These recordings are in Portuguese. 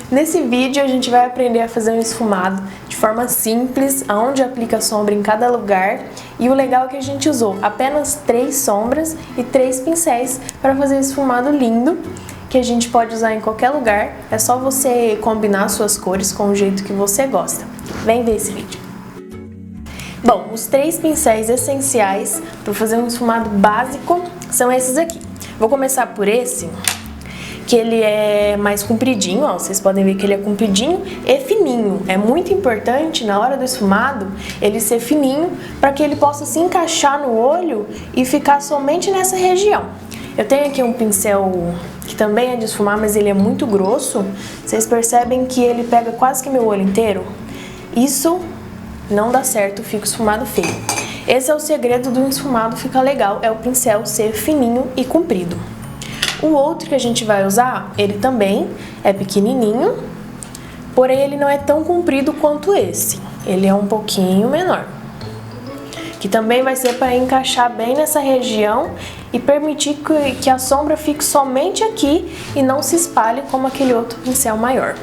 Nesse vídeo a gente vai aprender a fazer um esfumado de forma simples, aonde aplica sombra em cada lugar. E o legal é que a gente usou apenas 3 sombras e 3 pincéis para fazer esse esfumado lindo, que a gente pode usar em qualquer lugar. É só você combinar suas cores com o jeito que você gosta. Vem ver esse vídeo. Bom, os 3 pincéis essenciais para fazer um esfumado básico são esses aqui. Vou começar por esse, que ele é mais compridinho, ó, vocês podem ver que ele é compridinho e fininho. É muito importante na hora do esfumado ele ser fininho para que ele possa se encaixar no olho e ficar somente nessa região. Eu tenho aqui um pincel que também é de esfumar, mas ele é muito grosso. Vocês percebem que ele pega quase que meu olho inteiro? Isso não dá certo, fica esfumado feio. Esse é o segredo do esfumado ficar legal, é o pincel ser fininho e comprido. O outro que a gente vai usar, ele também é pequenininho, porém ele não é tão comprido quanto esse. Ele é um pouquinho menor. Que também vai ser para encaixar bem nessa região e permitir que a sombra fique somente aqui e não se espalhe como aquele outro pincel maior.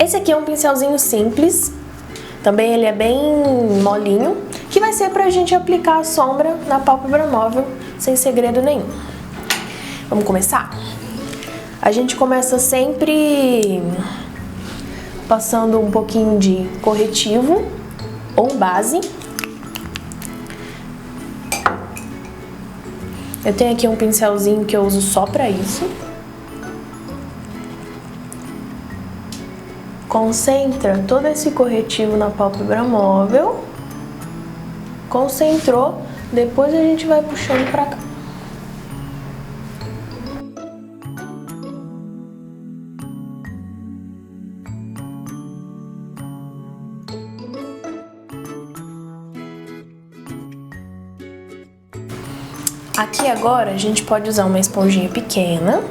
Esse aqui é um pincelzinho simples, também ele é bem molinho, que vai ser pra gente aplicar a sombra na pálpebra móvel sem segredo nenhum. Vamos começar? A gente começa sempre passando um pouquinho de corretivo ou base. Eu tenho aqui um pincelzinho que eu uso só pra isso. Concentra todo esse corretivo na pálpebra móvel. Concentrou, depois a gente vai puxando pra cá. Aqui agora a gente pode usar uma esponjinha pequena,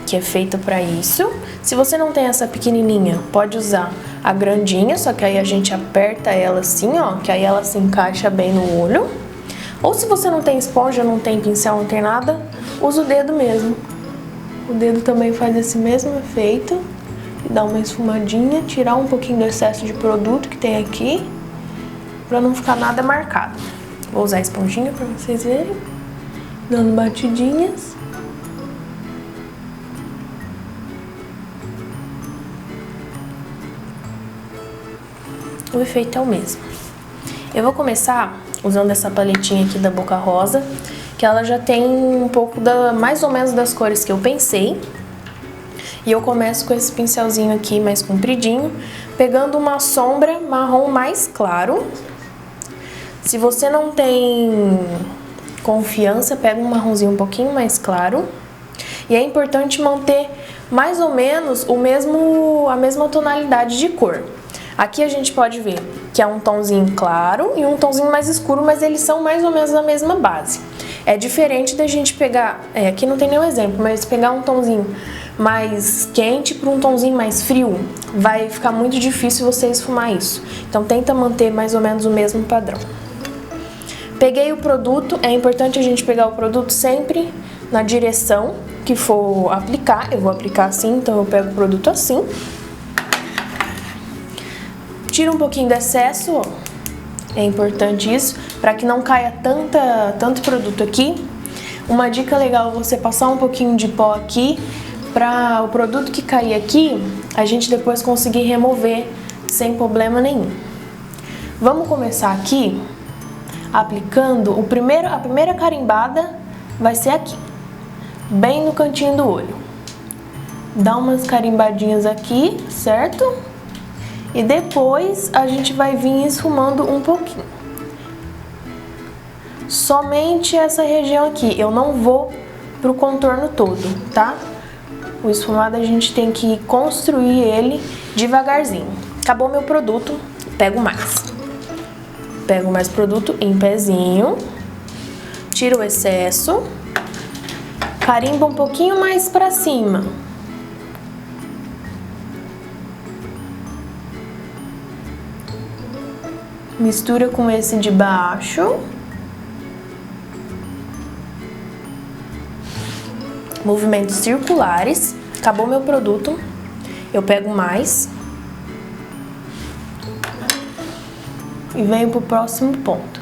que é feita pra isso. Se você não tem essa pequenininha, pode usar a grandinha, só que aí a gente aperta ela assim, ó, que aí ela se encaixa bem no olho. Ou se você não tem esponja, não tem pincel, não tem nada, usa o dedo mesmo. O dedo também faz esse mesmo efeito, e dá uma esfumadinha, tirar um pouquinho do excesso de produto que tem aqui, pra não ficar nada marcado. Vou usar a esponjinha pra vocês verem, dando batidinhas. O efeito é o mesmo. Eu vou começar usando essa paletinha aqui da Boca Rosa, que ela já tem um pouco mais ou menos das cores que eu pensei. E eu começo com esse pincelzinho aqui mais compridinho, pegando uma sombra marrom mais claro. Se você não tem confiança, pega um marronzinho um pouquinho mais claro. E é importante manter mais ou menos a mesma tonalidade de cor. Aqui a gente pode ver que é um tomzinho claro e um tomzinho mais escuro, mas eles são mais ou menos a mesma base. É diferente da gente pegar, aqui não tem nenhum exemplo, mas pegar um tomzinho mais quente para um tomzinho mais frio, vai ficar muito difícil você esfumar isso. Então tenta manter mais ou menos o mesmo padrão. Peguei o produto, é importante a gente pegar o produto sempre na direção que for aplicar. Eu vou aplicar assim, então eu pego o produto assim. Tira um pouquinho do excesso, ó. É importante isso, para que não caia tanto produto aqui. Uma dica legal é você passar um pouquinho de pó aqui, para o produto que cair aqui, a gente depois conseguir remover sem problema nenhum. Vamos começar aqui aplicando a primeira carimbada vai ser aqui, bem no cantinho do olho. Dá umas carimbadinhas aqui, certo? E depois a gente vai vir esfumando um pouquinho. Somente essa região aqui, eu não vou pro contorno todo, tá? O esfumado a gente tem que construir ele devagarzinho. Acabou meu produto, pego mais. Pego mais produto em pezinho, tiro o excesso, carimba um pouquinho mais pra cima. Mistura com esse de baixo. Movimentos circulares. Acabou meu produto. eu pego mais e venho pro próximo ponto.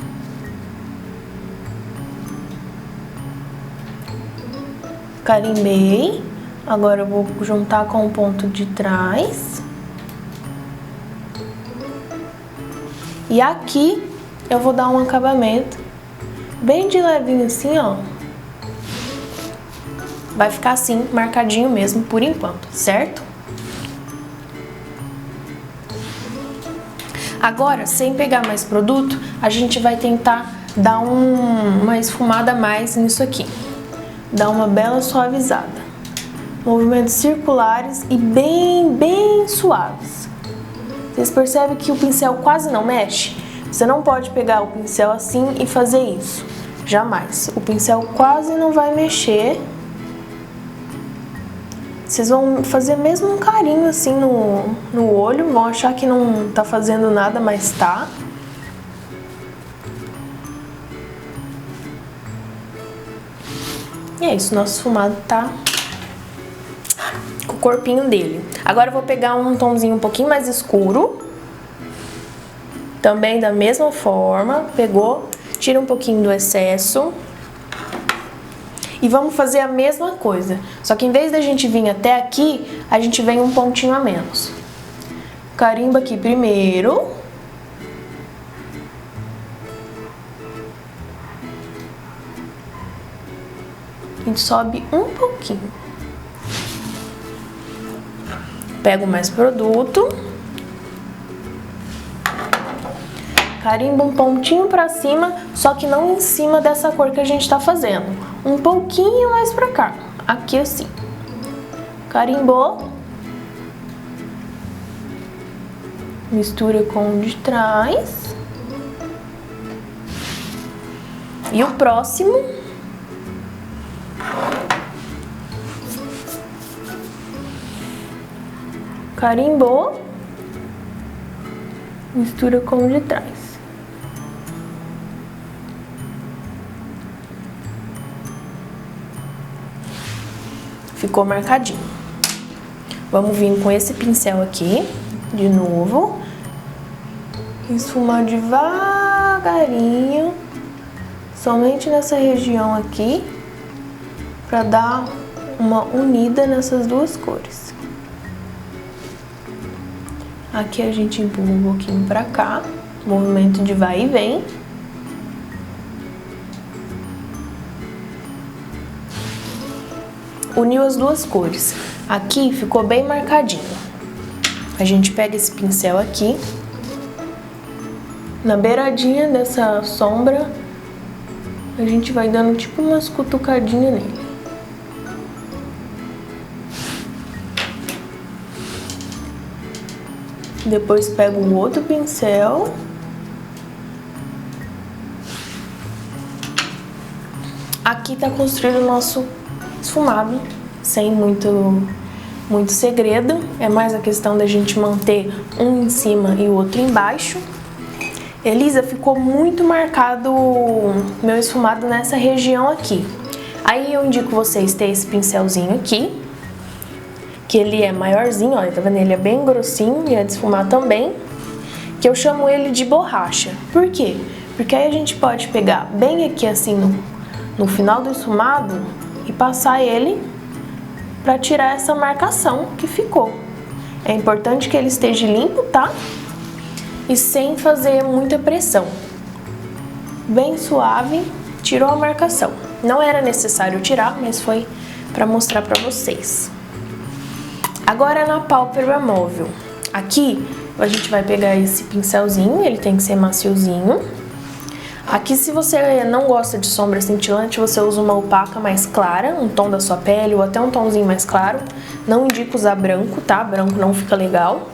Carimbei, agora eu vou juntar com o ponto de trás. E aqui eu vou dar um acabamento bem de levinho assim, ó. Vai ficar assim, marcadinho mesmo por enquanto, certo? Agora, sem pegar mais produto, a gente vai tentar dar uma esfumada a mais nisso aqui. Dar uma bela suavizada. Movimentos circulares e bem suaves. Vocês percebem que o pincel quase não mexe? Você não pode pegar o pincel assim e fazer isso. Jamais. O pincel quase não vai mexer. Vocês vão fazer mesmo um carinho assim no olho. Vão achar que não tá fazendo nada, mas tá. E é isso, nosso esfumado tá com o corpinho dele. Agora eu vou pegar um tomzinho um pouquinho mais escuro. Também da mesma forma, pegou, tira um pouquinho do excesso. E vamos fazer a mesma coisa. Só que em vez da gente vir até aqui, a gente vem um pontinho a menos. Carimba aqui primeiro. A gente sobe um pouquinho. Pego mais produto. Carimba um pontinho pra cima, só que não em cima dessa cor que a gente tá fazendo. Um pouquinho mais pra cá. Aqui assim. Carimbou. Mistura com o de trás. E o próximo. Carimbou, mistura com o de trás. Ficou marcadinho. Vamos vir com esse pincel aqui, de novo. Esfumar devagarinho, somente nessa região aqui, para dar uma unida nessas duas cores. Aqui a gente empurra um pouquinho pra cá, movimento de vai e vem. Uniu as duas cores. Aqui ficou bem marcadinho. A gente pega esse pincel aqui, na beiradinha dessa sombra, a gente vai dando tipo umas cutucadinhas nele. Depois pego o outro pincel. Aqui tá construído o nosso esfumado, sem muito segredo. É mais a questão da gente manter um em cima e o outro embaixo. Elisa, ficou muito marcado meu esfumado nessa região aqui. Aí eu indico vocês ter esse pincelzinho aqui, que ele é maiorzinho, olha, tá vendo? Ele é bem grossinho e é de esfumar também, que eu chamo ele de borracha. Por quê? Porque aí a gente pode pegar bem aqui assim no final do esfumado e passar ele pra tirar essa marcação que ficou. É importante que ele esteja limpo, tá? E sem fazer muita pressão. Bem suave, tirou a marcação. Não era necessário tirar, mas foi pra mostrar pra vocês. Agora na pálpebra móvel. Aqui a gente vai pegar esse pincelzinho, ele tem que ser maciozinho. Aqui, se você não gosta de sombra cintilante, você usa uma opaca mais clara, um tom da sua pele ou até um tomzinho mais claro. Não indico usar branco, tá? Branco não fica legal.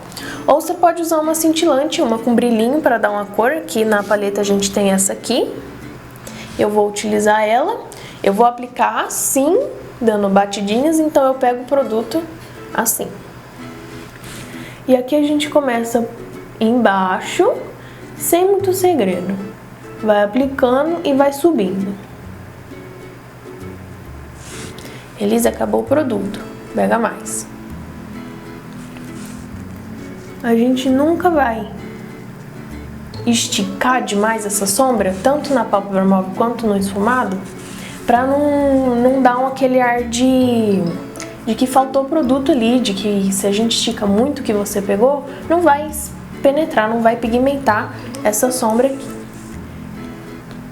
Ou você pode usar uma cintilante, uma com brilhinho para dar uma cor. Aqui na paleta a gente tem essa aqui. Eu vou utilizar ela. Eu vou aplicar assim, dando batidinhas, então eu pego o produto assim. E aqui a gente começa embaixo, sem muito segredo. Vai aplicando e vai subindo. Elisa, acabou o produto. Pega mais. a gente nunca vai esticar demais essa sombra, tanto na pálpebra móvel quanto no esfumado, pra não dar aquele ar de que faltou produto ali, de que se a gente estica muito o que você pegou, não vai penetrar, não vai pigmentar essa sombra aqui.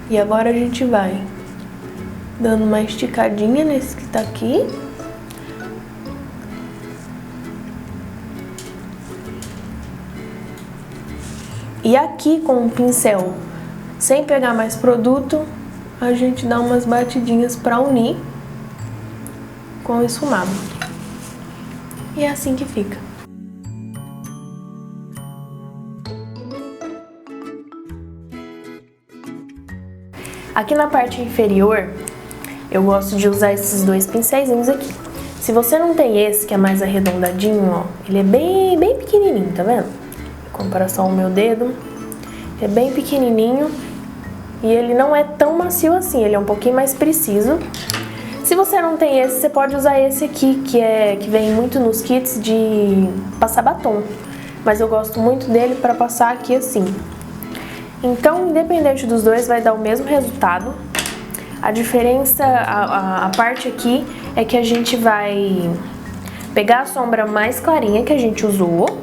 E agora a gente vai dando uma esticadinha nesse que tá aqui. E aqui com o pincel, sem pegar mais produto, a gente dá umas batidinhas pra unir com o esfumado. E é assim que fica. Aqui na parte inferior, eu gosto de usar esses dois pincéisinhos aqui. Se você não tem esse, que é mais arredondadinho, ó, ele é bem pequenininho, tá vendo? Em comparação ao meu dedo, é bem pequenininho e ele não é tão macio assim, ele é um pouquinho mais preciso. Se você não tem esse, você pode usar esse aqui, que vem muito nos kits de passar batom. Mas eu gosto muito dele para passar aqui assim. Então, independente dos dois, vai dar o mesmo resultado. A diferença, a parte aqui, é que a gente vai pegar a sombra mais clarinha que a gente usou,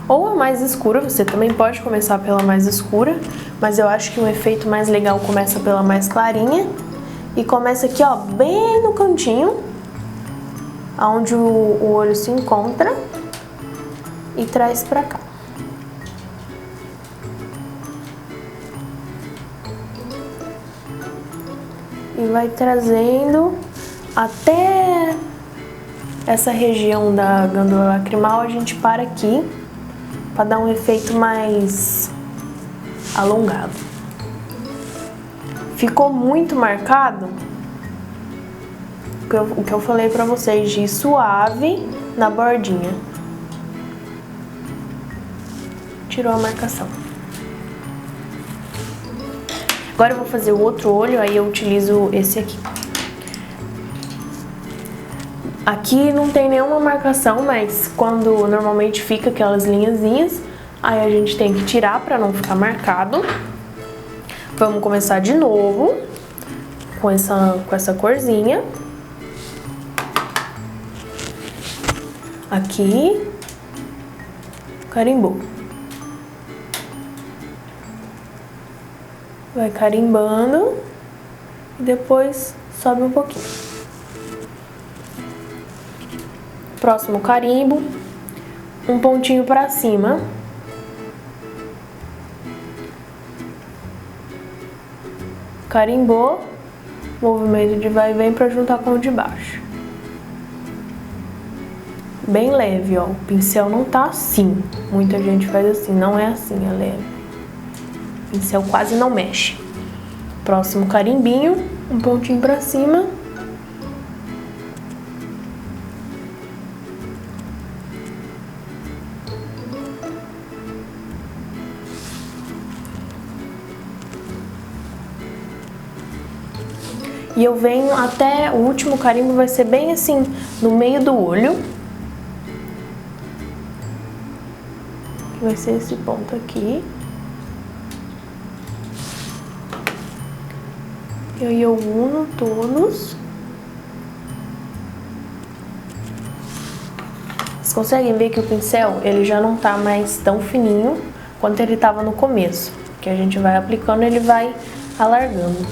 ou a mais escura, você também pode começar pela mais escura, mas eu acho que o efeito mais legal começa pela mais clarinha. E começa aqui, ó, bem no cantinho, onde o olho se encontra, e traz pra cá. E vai trazendo até essa região da glândula lacrimal, a gente para aqui, para dar um efeito mais alongado. Ficou muito marcado o que eu falei pra vocês, de suave na bordinha. Tirou a marcação. Agora eu vou fazer o outro olho, aí eu utilizo esse aqui. Aqui não tem nenhuma marcação, mas quando normalmente fica aquelas linhazinhas, aí a gente tem que tirar pra não ficar marcado. Vamos começar de novo com essa corzinha. Aqui, carimbou. Vai carimbando e depois sobe um pouquinho. Próximo carimbo, um pontinho pra cima. Carimbou, movimento de vai e vem pra juntar com o de baixo. Bem leve, ó, o pincel não tá assim. Muita gente faz assim, não é assim, é leve. O pincel quase não mexe. Próximo carimbinho, um pontinho pra cima. E eu venho até o último carimbo, vai ser bem assim, no meio do olho. Que vai ser esse ponto aqui. E aí eu uno todos. Vocês conseguem ver que o pincel, ele já não tá mais tão fininho quanto ele tava no começo. Que a gente vai aplicando, ele vai alargando.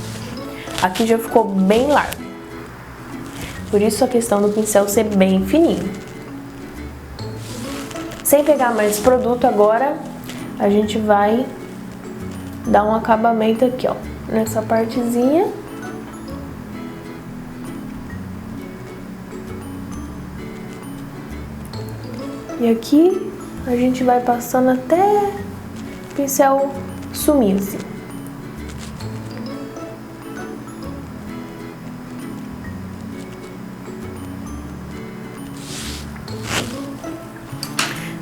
Aqui já ficou bem largo. Por isso a questão do pincel ser bem fininho. Sem pegar mais produto agora, a gente vai dar um acabamento aqui, ó. Nessa partezinha. E aqui a gente vai passando até o pincel sumir assim.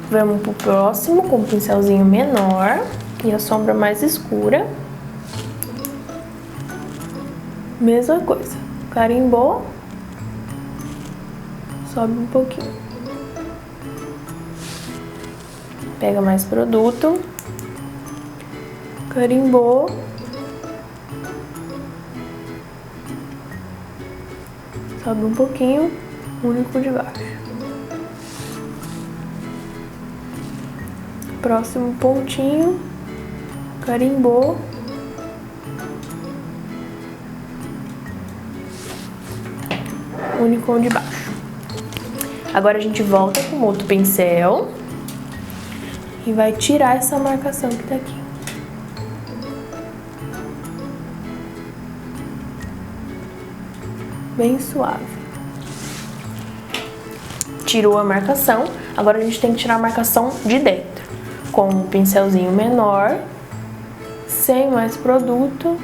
Vamos pro próximo com um pincelzinho menor e a sombra mais escura. Mesma coisa, carimbou, sobe um pouquinho. Pega mais produto, carimbou, sobe um pouquinho, único de baixo. Próximo pontinho, carimbou, único de baixo. Agora a gente volta com outro pincel e vai tirar essa marcação que tá aqui. Bem suave. Tirou a marcação, agora a gente tem que tirar a marcação de dentro. Com um pincelzinho menor, sem mais produto,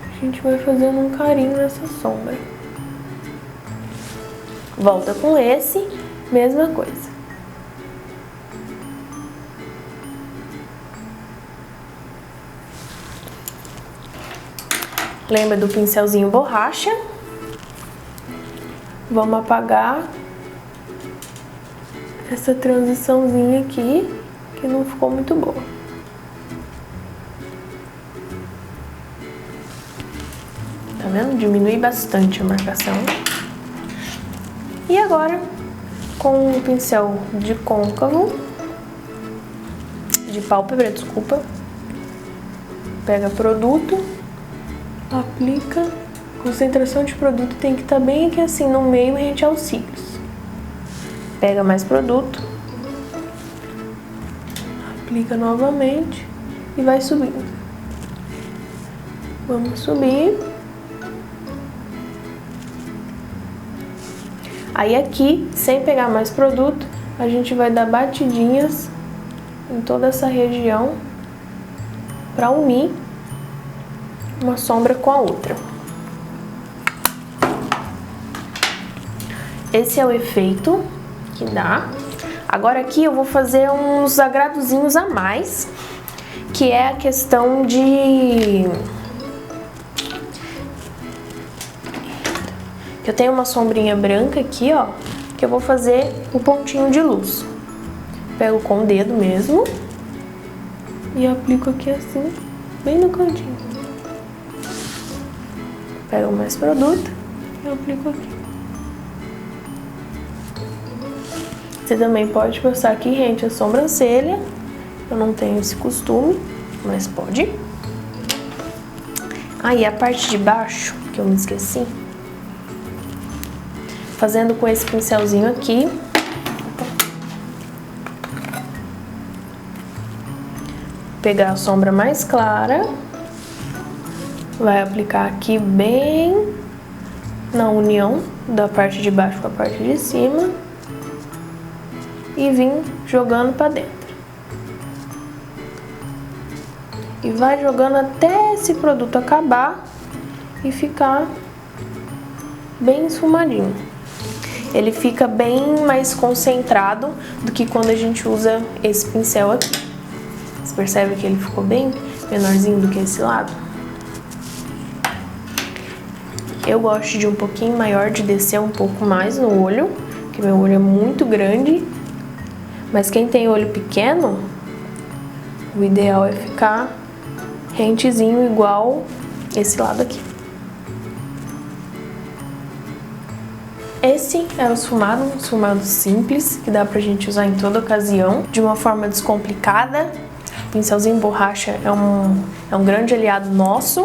a gente vai fazendo um carinho nessa sombra. Volta com esse, mesma coisa. Lembra do pincelzinho borracha? Vamos apagar essa transiçãozinha aqui, que não ficou muito boa. Tá vendo? Diminui bastante a marcação. E agora, com um pincel de côncavo, de pálpebra, desculpa, pega produto, aplica. Concentração de produto tem que estar bem aqui assim, no meio, rente aos cílios. Pega mais produto, aplica novamente e vai subindo. Vamos subir. Aí aqui, sem pegar mais produto, a gente vai dar batidinhas em toda essa região para unir uma sombra com a outra. Esse é o efeito que dá. Agora aqui eu vou fazer uns agradozinhos a mais, que é a questão de... Eu tenho uma sombrinha branca aqui, ó, que eu vou fazer o pontinho de luz. Pego com o dedo mesmo e aplico aqui assim, bem no cantinho. Pego mais produto e aplico aqui. Você também pode passar aqui rente à sobrancelha. Eu não tenho esse costume, mas pode. Aí a parte de baixo, que eu me esqueci, fazendo com esse pincelzinho aqui. Pegar a sombra mais clara, vai aplicar aqui bem na união da parte de baixo com a parte de cima e vim jogando pra dentro. E vai jogando até esse produto acabar e ficar bem esfumadinho. Ele fica bem mais concentrado do que quando a gente usa esse pincel aqui. Você percebe que ele ficou bem menorzinho do que esse lado? Eu gosto de um pouquinho maior, de descer um pouco mais no olho, porque meu olho é muito grande. Mas quem tem olho pequeno, o ideal é ficar rentezinho igual esse lado aqui. Esse é o esfumado, um esfumado simples, que dá pra gente usar em toda ocasião, de uma forma descomplicada. O pincelzinho borracha é um grande aliado nosso.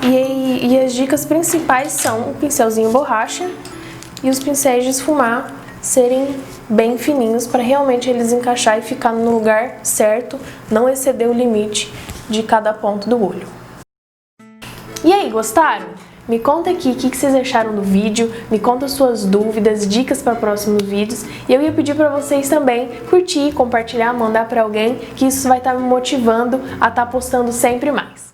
E as dicas principais são o pincelzinho borracha e os pincéis de esfumar serem bem fininhos para realmente eles encaixar e ficar no lugar certo, não exceder o limite de cada ponto do olho. E aí, gostaram? Me conta aqui o que vocês acharam do vídeo, me conta suas dúvidas, dicas para próximos vídeos. E eu ia pedir para vocês também curtir, compartilhar, mandar para alguém, que isso vai estar me motivando a estar postando sempre mais.